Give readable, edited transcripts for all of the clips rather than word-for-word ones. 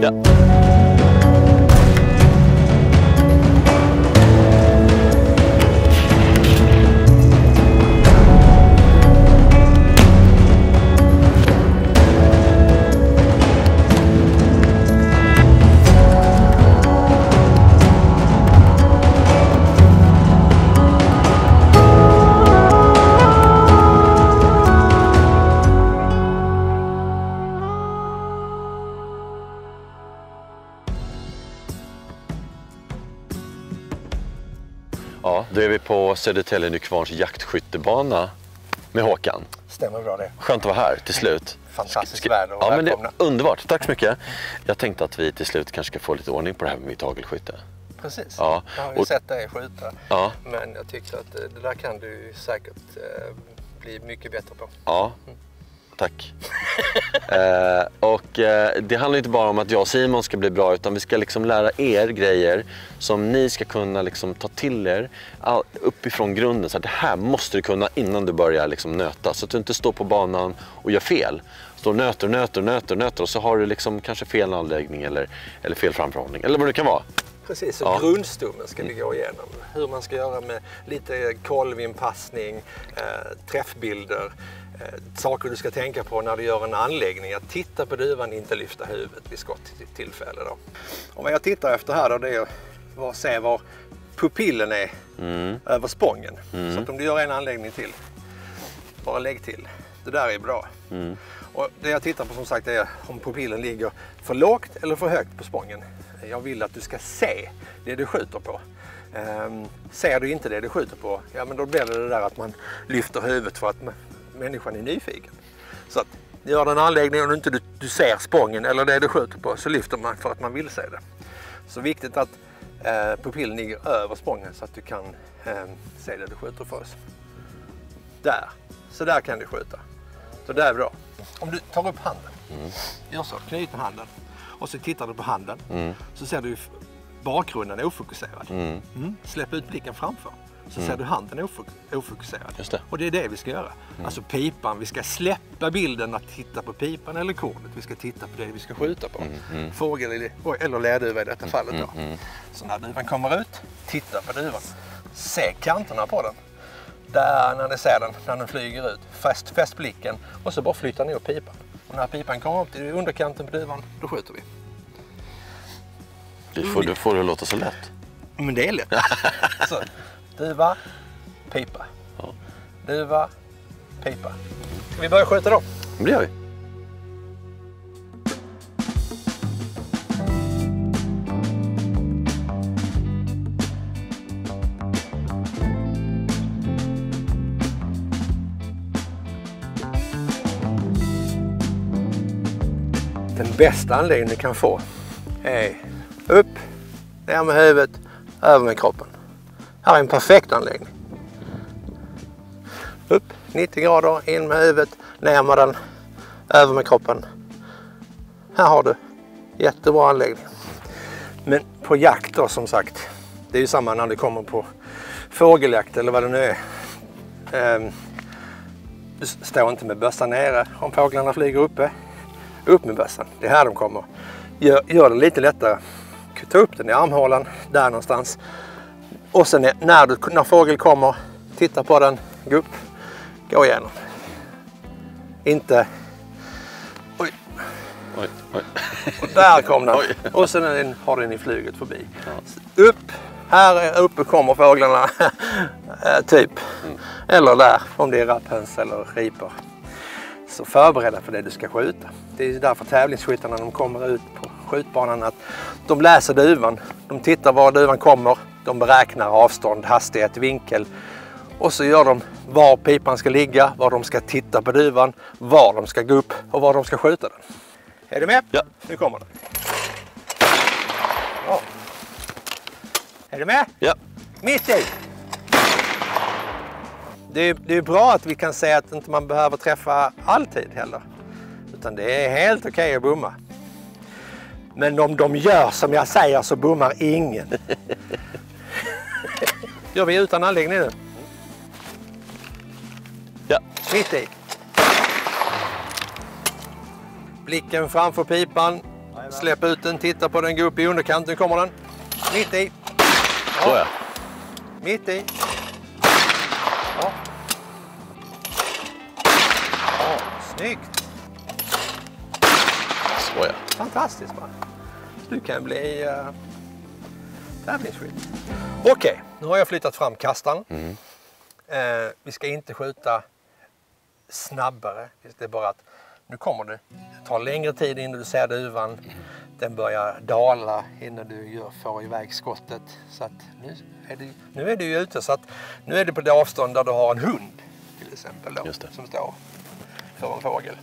Ja. Ja, då är vi på Södertälje Nykvarns jaktskyttebana med Håkan. Stämmer bra det. Skönt att vara här till slut. Fantastiskt väder och ja, men det välkomna. är underbart, tack så mycket. Jag tänkte att vi till slut kanske ska få lite ordning på det här med mitt hagelskytte. Precis, ja. Jag har ju sett dig skjuta. Ja. Men jag tycker att det där kan du säkert bli mycket bättre på. Ja, tack. Det handlar inte bara om att jag och Simon ska bli bra, utan vi ska liksom lära er grejer som ni ska kunna liksom ta till er uppifrån grunden. Så att det här måste du kunna innan du börjar liksom nöta, så att du inte står på banan och gör fel. Står nöter och så har du liksom kanske fel anläggning eller fel framförhållning eller vad det kan vara. Precis, så grundstommen ska vi gå igenom. Hur man ska göra med lite kolvinpassning, träffbilder, saker du ska tänka på när du gör en anläggning. Att titta på duvan, inte lyfta huvudet vid skottillfälle då. Och vad jag tittar efter här då, det är att se var pupillen är över spången. Så att om du gör en anläggning till, bara lägg till. Det där är bra. Och det jag tittar på som sagt är om pupillen ligger för lågt eller för högt på spången. Jag vill att du ska se det du skjuter på. Ser du inte det du skjuter på, ja men då blir det där att man lyfter huvudet för att människan är nyfiken. Så att gör en anläggning och inte du ser spången eller det du skjuter på, så lyfter man för att man vill se det. Så viktigt att pupillen ligger över spången så att du kan se det du skjuter för oss. Där, så där kan du skjuta. Så det är bra. Om du tar upp handen, gör så, knyter handen och så tittar du på handen, så ser du bakgrunden är ofokuserad. Släpp ut blicken framför, så ser du handen ofokuserad. Just det. Och det är det vi ska göra. Alltså pipan, vi ska släppa bilden att titta på pipan eller kornet. Vi ska titta på det vi ska skjuta på. Fågel eller lärduva i detta fallet då. Så när duvan kommer ut, titta på duvan. Se kanterna på den. Där när ni ser den, när den flyger ut, fäst blicken och så bara flyttar ni upp pipan. Och när pipan kommer upp till underkanten på duvan, då skjuter vi. Du får det låta så lätt. Men det är lätt. Så, duva, pipa. Ja. Duva, pipa. Ska vi börja skjuta då? Det gör vi. Den bästa anläggningen du kan få är upp, ner med huvudet, över med kroppen. Här är en perfekt anläggning. Upp, 90 grader, in med huvudet, ner med den, över med kroppen. Här har du jättebra anläggning. Men på jakt då, som sagt, det är ju samma när du kommer på fågeljakt eller vad det nu är. Du står inte med bössan nere om fåglarna flyger uppe. Upp med bössan, det är här de kommer. Gör det lite lättare. Ta upp den i armhålan, där någonstans. Och sen när fågel kommer, titta på den, gå upp, gå igenom. Inte... Oj. Oj. Och där kom den. Och sen har den i flyget förbi. Ja. Upp, här uppe kommer fåglarna, typ. Eller där, om det är rapphöns eller ripor. Så förberedda för det du ska skjuta. Det är därför tävlingsskyttarna, när de kommer ut på skjutbanan, att de läser duvan. De tittar var duvan kommer, de beräknar avstånd, hastighet, vinkel. Och så gör de var pipan ska ligga, var de ska titta på duvan, var de ska gå upp och var de ska skjuta den. Är du med? Ja. Nu kommer den. Ja. Är du med? Ja. Mitt i! Det är bra att vi kan säga att inte man behöver träffa alltid heller. Utan det är helt okej att bomma. Men om de gör som jag säger så bommar ingen. Gör vi utan anläggning nu? Ja. Mitt i. Blicken framför pipan. Släpp ut den, titta på den, gå upp i underkanten, kommer den. Mitt i. Så ja. Mitt i. Ja. Ja, snyggt. Så ja. Fantastiskt va? Du kan bli tävlingsskytt. Okej, nu har jag flyttat fram kastaren. Vi ska inte skjuta snabbare. Det är bara att nu kommer det tar längre tid innan du ser duvan. Den börjar dala innan du får iväg skottet. Så att nu är du ju ute, så att nu är det på det avstånd där du har en hund till exempel då, som står för en fågel.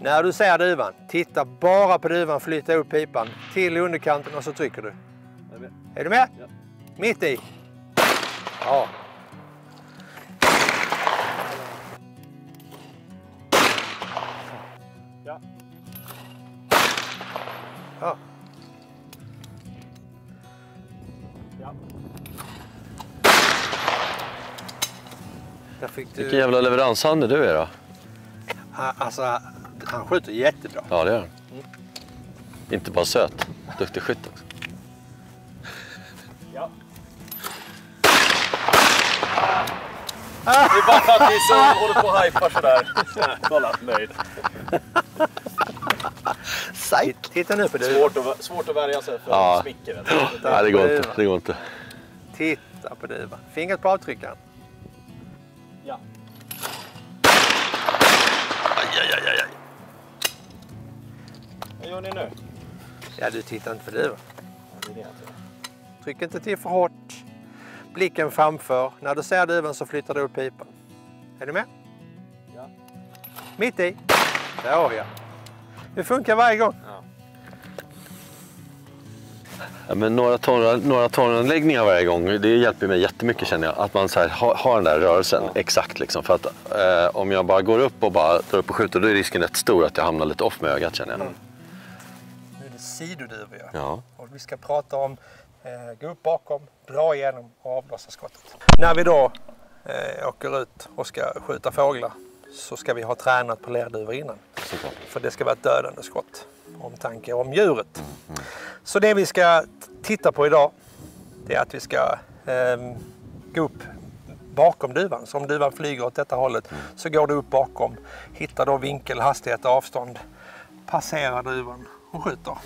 När du ser duvan, titta bara på duvan, flytta upp pipan till underkanten och så trycker du. Är du med? Ja. Mitt i. Ja. Ja. Ja. Ja. Där fick du... Vilken jävla leveranshandel du är då? Alltså, han skjuter jättebra. Ja, det gör han. Inte bara söt, duktig skytt också. Ja. Det är bara för att vi så håller på och hypar sådär. Kolla, nöjd. Titta nu på duvan. Svårt att värja sig för smickren. Nej, det går inte. Titta på duvan. Fingret på avtryckaren. Ja. Aj. Vad gör ni nu? Ja, du tittar inte på duvan. Det är det jag tror. Tryck inte till för hårt. Blicken framför. När du ser duvan så flyttar du upp pipan. Är du med? Ja. Mitt i. Ja. Det funkar varje gång. Ja. Ja, men några torranläggningar varje gång, det hjälper mig jättemycket känner jag. Att man så här, har den där rörelsen exakt liksom. För att om jag bara går upp och bara drar upp och skjuter, då är risken rätt stor att jag hamnar lite off med ögat känner jag. Nu är det sidoduvor. Ja. Och vi ska prata om gå upp bakom, dra igenom och avlossa skottet. När vi då åker ut och ska skjuta fåglar så ska vi ha tränat på lerduvor innan. För det ska vara ett dödande skott. Omtanke om djuret. Så det vi ska titta på idag, det är att vi ska gå upp bakom duvan. Så om duvan flyger åt detta hållet så går du upp bakom, hittar då vinkel, hastighet och avstånd, passerar duvan och skjuter.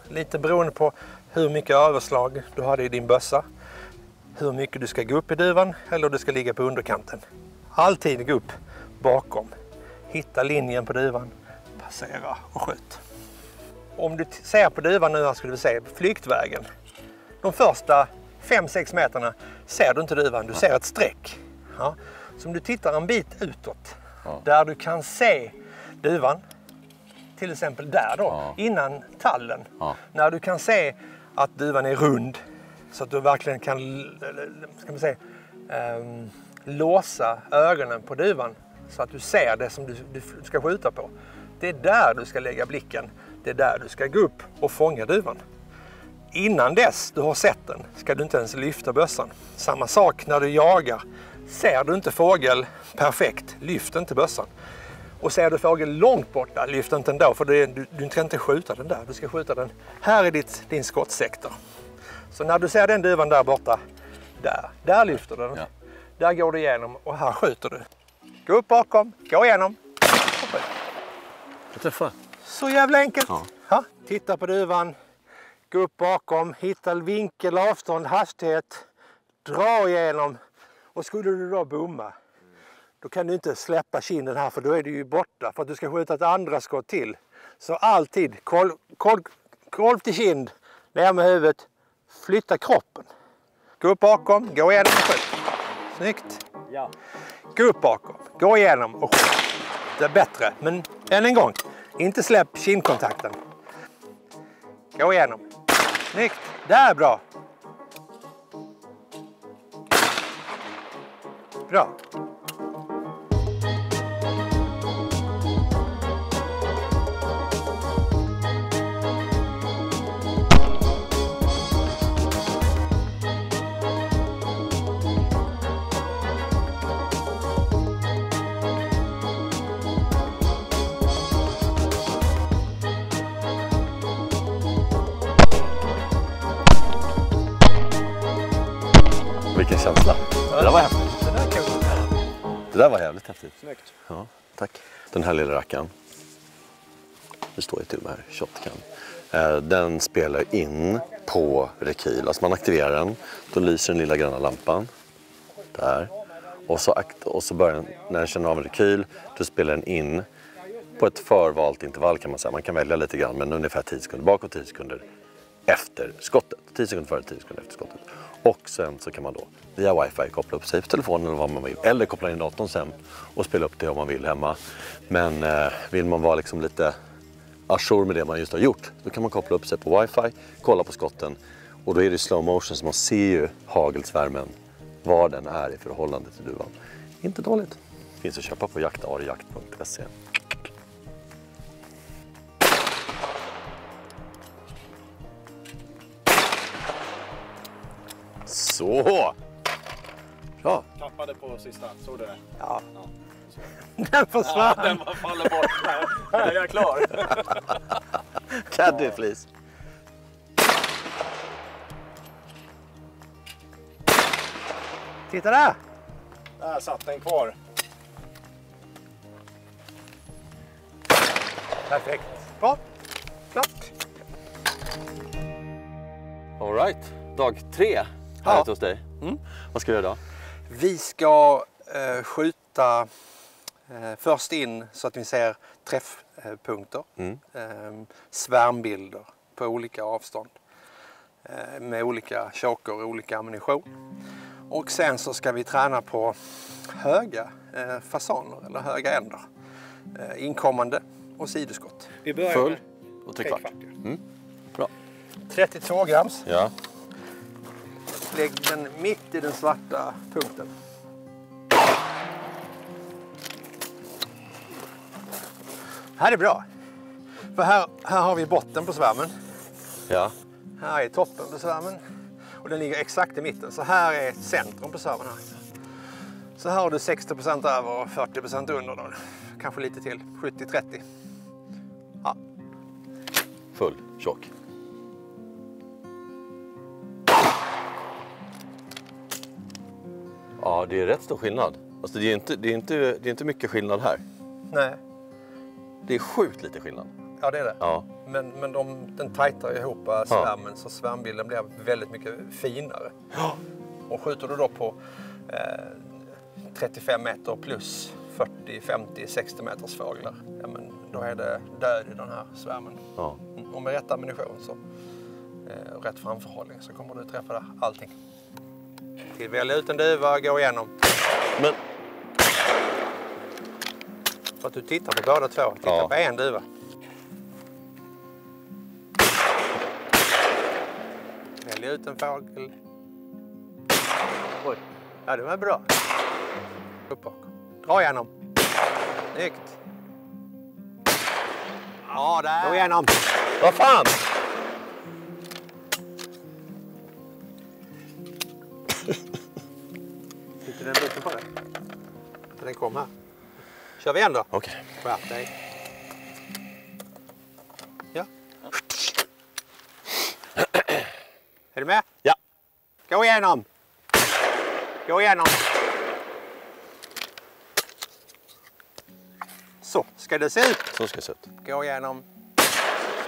Lite beroende på hur mycket överslag du hade i din bössa, hur mycket du ska gå upp i duvan eller du ska ligga på underkanten. Alltid gå upp bakom, hitta linjen på duvan, passera och skjut. Om du ser på duvan nu, här skulle vi se flyktvägen. De första 5-6 meterna ser du inte duvan, du ser ett streck. Ja. Så om du tittar en bit utåt, där du kan se duvan, till exempel där då, innan tallen. När du kan se att duvan är rund, så att du verkligen kan låsa ögonen på duvan så att du ser det som du ska skjuta på. Det är där du ska lägga blicken. Det är där du ska gå upp och fånga duvan. Innan dess du har sett den ska du inte ens lyfta bössan. Samma sak när du jagar. Ser du inte fågel perfekt, lyft inte bössan. Och ser du fågel långt borta, lyft inte den då, för du ska inte skjuta den där. Du ska skjuta den här i din skottsektor. Så när du ser den duvan där borta, där lyfter den. Ja. Där går du igenom och här skjuter du. Gå upp bakom, gå igenom. Jag träffar. Så jävla enkelt. Ja. Titta på duvan, gå upp bakom, hitta vinkel, avstånd, hastighet, dra igenom. Och skulle du då bomma, då kan du inte släppa kinden här, för då är du ju borta för att du ska skjuta ett andra skott till. Så alltid kolv till kind, ner med huvudet, flytta kroppen. Gå upp bakom, gå igenom och skjut. Snyggt. Ja. Gå upp bakom, gå igenom och skjut. Det är bättre, men än en gång, inte släpp kindkontakten. Gå igenom. Snyggt, det är bra. Bra. Vilken känsla. Det där var häftigt. Det där är kul. Det där var jävligt häftigt. Snyggt. Ja, tack. Den här lilla rackaren. Det står ju till och med här, shotgun. Den spelar in på rekyl. Alltså man aktiverar den, då lyser den lilla gröna lampan. Där. Och så börjar den, när den känner av en rekyl, då spelar den in på ett förvalt intervall kan man säga. Man kan välja lite grann, men ungefär 10 sekunder bakåt, 10 sekunder efter skottet. 10 sekunder före, 10 sekunder efter skottet. Och sen så kan man då via wifi koppla upp sig på telefonen eller vad man vill. Eller koppla in datorn sen och spela upp det om man vill hemma. Men vill man vara liksom lite ajour med det man just har gjort, då kan man koppla upp sig på wifi, kolla på skotten. Och då är det slow motion så man ser ju hagelsvärmen, var den är i förhållande till duvan. Inte dåligt. Finns att köpa på jaktarjakt.se. Så! Bra. Tappade på sista, såg du det? Ja. Den försvann. Ja, den faller bort. Här är jag klar. Caddy, please. Titta där! Där satt den kvar. Perfekt. Bra. Klart. All right. Dag 3 här Ja. ute hos dig. Vad ska vi göra då? Vi ska skjuta först in så att vi ser träffpunkter. Svärmbilder på olika avstånd. Med olika choker och olika ammunition. Och sen så ska vi träna på höga fasaner eller höga änder. Inkommande och sidoskott. Vi börjar Full med och trekvart. Bra. 32 grams. Ja. Lägg den mitt i den svarta punkten. Här är bra. För här har vi botten på svärmen. Ja. Här är toppen på svärmen. Och den ligger exakt i mitten. Så här är centrum på svärmen. Här. Så här har du 60% över och 40% under. Då. Kanske lite till. 70-30. Ja. Full tjock. Ja, det är rätt stor skillnad. Alltså det är inte mycket skillnad här. Nej. Det är sjukt lite skillnad. Ja, det är det. Ja. Men den tajtar ihop svärmen så svärmbilden blir väldigt mycket finare. Ja. Och skjuter du då på 35 meter plus 40, 50, 60 meters fåglar, ja, men då är det död i den här svärmen. Ja. Och med rätt ammunition så, och rätt framförhållning så kommer du träffa allting. Till välja ut en duva, gå igenom. Men Så att du tittar på båda två. Titta på en duva. Välja ut en fågel. Oj. Ja, det var bra. Upp bakom. Dra igenom. Snyggt. Ja, där. Gå igenom. vad fan? Sitter den biten på dig? Den kom här. Kör vi igen då. Okej. Skärp dig. Ja. Är du med? Ja. Gå igenom. Gå igenom. Så ska det se ut. Så ska det se ut. Gå igenom.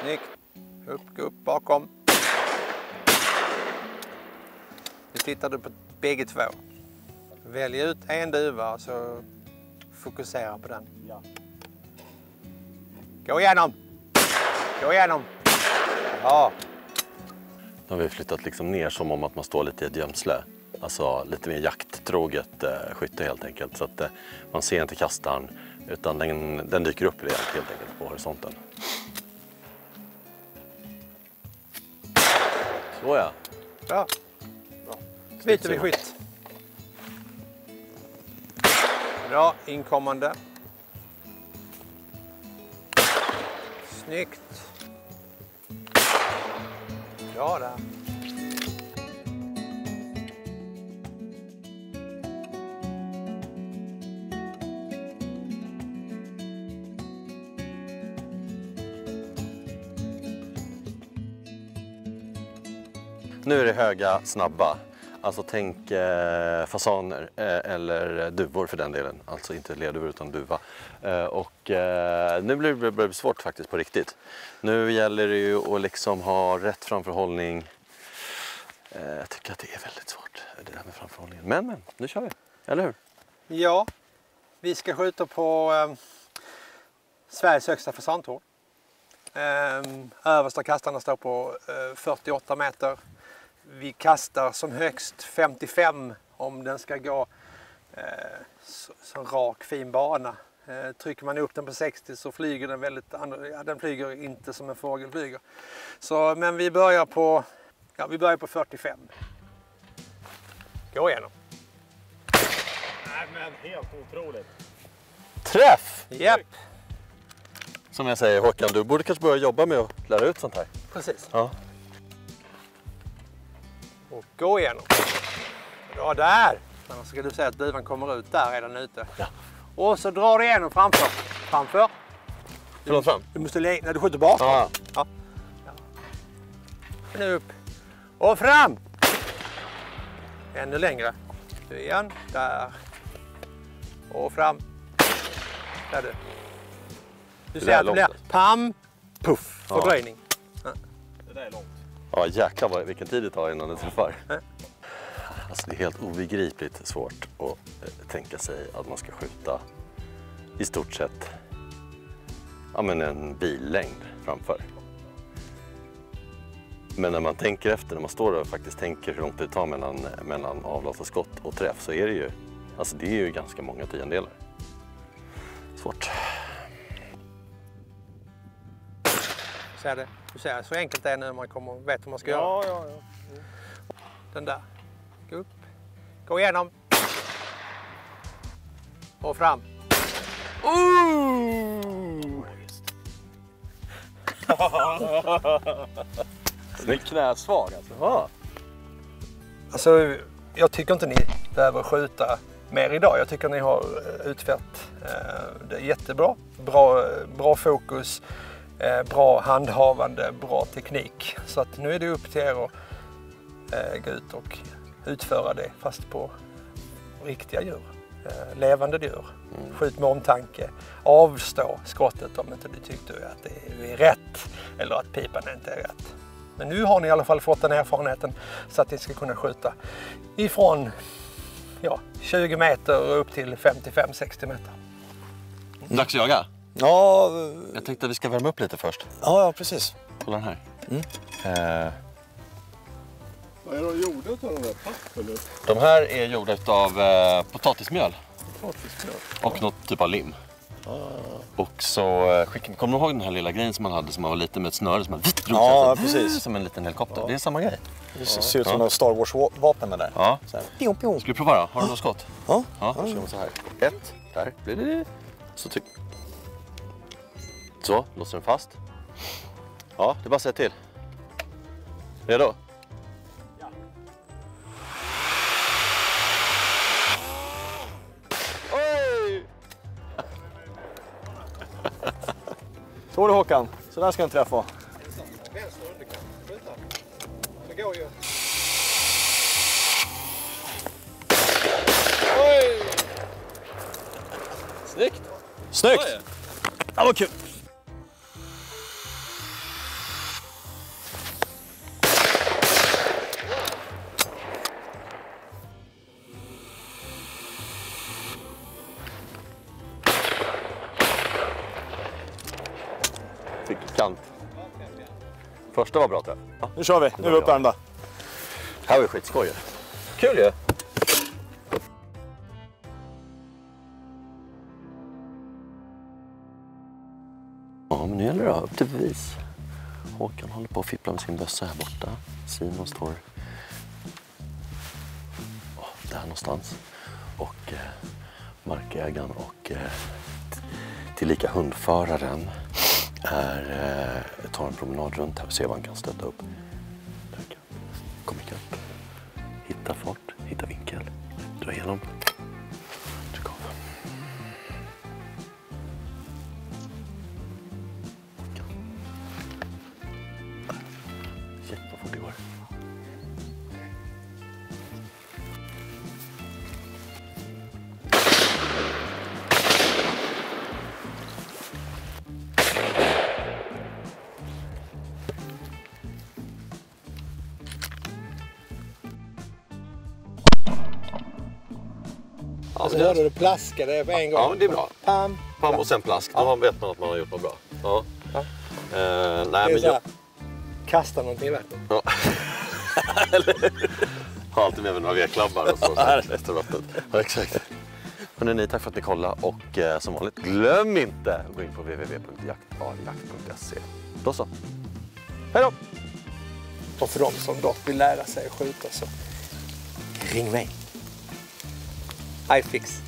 Snyggt. Gå upp bakom. Nu tittar du på bägge två. Välj ut en duva och så fokusera på den. Ja. Gå igenom. Gå igenom. Ja. Nu har vi flyttat liksom ner som om att man står lite i ett gömsle. Alltså lite mer jakttroget skytte helt enkelt. Så att man ser inte kastaren utan den dyker upp helt enkelt på horisonten. Så ja. Bra. Byter vi skytt. Bra, inkommande. Snyggt. Bra där. Nu är det höga, snabba. Alltså tänk fasaner eller duvor för den delen. Alltså inte lerduvor utan duva. Nu blir det svårt faktiskt på riktigt. Nu gäller det ju att liksom ha rätt framförhållning. Jag tycker att det är väldigt svårt det där med framförhållningen. Men nu kör vi, eller hur? Ja, vi ska skjuta på Sveriges högsta fasantorn. Översta kastarna står på 48 meter. Vi kastar som högst 55 om den ska gå så rak fin bana. Trycker man upp den på 60 så flyger den den flyger inte som en fågel flyger. Så, men vi börjar på 45. Gå igenom. Nej men helt otroligt. Träff! Japp, Som jag säger Håkan, du borde kanske börja jobba med att lära ut sånt här. precis. Ja. Och gå igenom. Ja, där! Annars ska du säga att duvan kommer ut. Där är den ute. Ja. Och så drar du igenom framför. Framför. Förlåt fram. Du måste lägga när du skjuter bakåt. Ja. Ja. Nu upp. Och fram! Ännu längre. Du igen. Där. Och fram. Där du. Du ser att det blir pam, puff, fördröjning. Det där är långt. Ja jäklar vilken tid det tar innan den träffar. Alltså det är helt obegripligt svårt att tänka sig att man ska skjuta i stort sett en billängd framför. Men när man tänker efter, när man står och faktiskt tänker hur långt det tar mellan avlossat skott och träff så är det ju, alltså det är ju ganska många tiondelar. Svårt. Ser det? Du ser så enkelt det är nu när man vet hur man ska göra. Ja. Den där. Gå upp. Gå igenom. Och fram. Snyggt knäsvag alltså. Ja. Alltså, jag tycker inte ni behöver skjuta mer idag. Jag tycker ni har utfört det är jättebra. Bra fokus, bra handhavande, bra teknik. Så att nu är det upp till er att gå ut och utföra det fast på riktiga djur. Levande djur. Skjut med omtanke. Avstå skottet om inte du tyckte att det är rätt eller att pipan inte är rätt. Men nu har ni i alla fall fått den erfarenheten så att ni ska kunna skjuta ifrån 20 meter upp till 55-60 meter. Dags att jaga? Ja, Jag tänkte att vi ska värma upp lite först. ja precis. Kolla den här. Vad är de gjorda av de där pappen? De här är gjorda av potatismjöl Potatismjöl. och något typ av lim. Och så kommer du ihåg den här lilla grejen som man hade som var lite med ett snöre som man Ja, precis. som en liten helikopter. Det är samma grej. Det ser ut som några Star Wars-vapen där. Ja. Så här. Pion, pion. Ska vi prova då? Har du något skott? Ja. Ja, då kör vi så här. Ett, där. Så tryck. Så, låser den fast. Ja, det är bara att säga till. Redo? Oj! Så du Håkan, så där ska den träffa. Vänster underkant. Skjuta. Det går ju. Oj! Snyggt! Snyggt! Ja, vad kul! Fick kant. Första var bra träff. Ja. Nu kör vi, nu är vi uppvärmda. Det här var skitskoj ju. Kul ju! Ja, men nu gäller det upp till bevis. Håkan håller på att fippla med sin bössa här borta. Simon står där någonstans. Och markägaren och tillika hundföraren tar en promenad runt här och ser vad han kan stötta upp. Kom ikapp. Hitta fart, hitta vinkel. Dra igenom. Tryck av. Shit vad fort det går. Alltså hörde du plaskade på en gång? Ja, men det är bra. Pam, Pam och sen plask. Då vet man att man har gjort något bra. Ja. Ja. Nej, det är men så här, kasta någonting i vattnet. Ja. Har alltid med mig några vedklabbar och så efter vattnet. Ja, exakt. Hörrni, tack för att ni kollade och som vanligt, glöm inte att gå in på www.jaktbarjakt.se. Då så. Hej då! Och för de som dock vill lära sig att skjuta så ring mig. iFix.